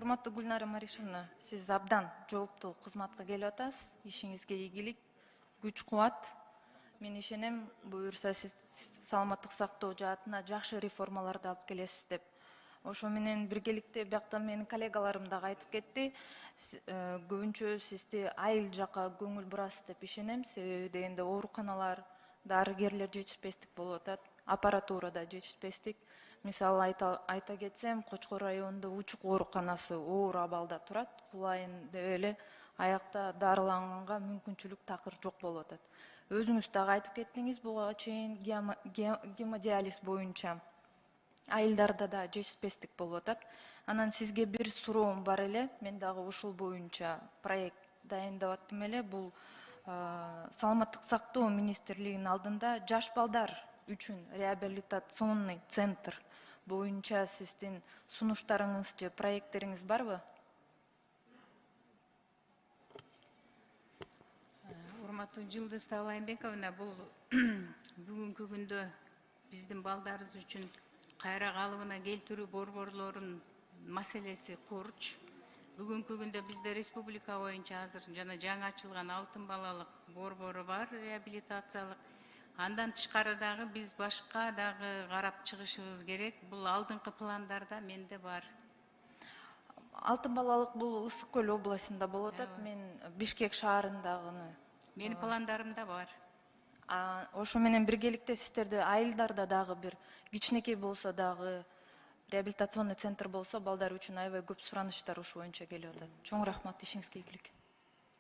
Урматтуу Гүлнара Маришевна, сиз абдан жооптуу кызматка келип атасыз. Ишиңизге ийгилик, күч кубат. Мен ишенем, буюрса сиз саламаттык сактоо жаатына жакшы реформаларды алып келесиз деп. Ошо менен биргеликте биякта менин коллегаларым дагы айтып кетти. Көбүнчө сизди айыл жака көңүл бурасыз деп ишенем. Себеби дегенде ооруканалар, дарыгерлер жетишпестик болуп атат, аппаратурада жетишпестик. Мисалы айта кетсем, Кочкор районунда Учук ооруканасы оор абалда турат. Кулайын деп эле аякта дарыланганга мүмкүнчүлүк такыр жок болуп атат. Өзүңүз дагы айтып кеттиңиз, буга чейин гемодиализ боюнча айылдарда да жетишпестик болуп атат. Анан сизге бир суроом бар эле. Мен дагы ушул боюнча проект дайындап аттым эле. Бул саламаттык сактоо министрлигинин алдында жаш балдар үчүн реабилитационный центр боюнча сиздин сунуштарыңыз же проекттериңиз барбы? Урматтуу Жылдыз Талайбековна, бул бүгүнкү күндө биздин балдарыбыз үчүн кайра калыбына келтирүү борборлорунун маселеси курч. Бүгүнкү күндө бизде республика боюнча азыр жана жаңы ачылган алтын балалык борбору бар, реабилитациялык. Андан тышкары дагы биз башка дагы карап чыгышыбыз керек. Бул алдыңкы пландарда менде бар. Алтын балалык бул Ысык Көл областында болуп атат. Мен Бишкек шаарындагыны. Менин пландарымда бар. Ошо менен биргеликте сиздерде айылдарда дагы бир кичинекей болсо дагы реабилитационный центр болсо, балдар үчүн аябай көп суранычтар ушу боюнча келип атат. Чоң рахмат, ишиңизге ийгилик.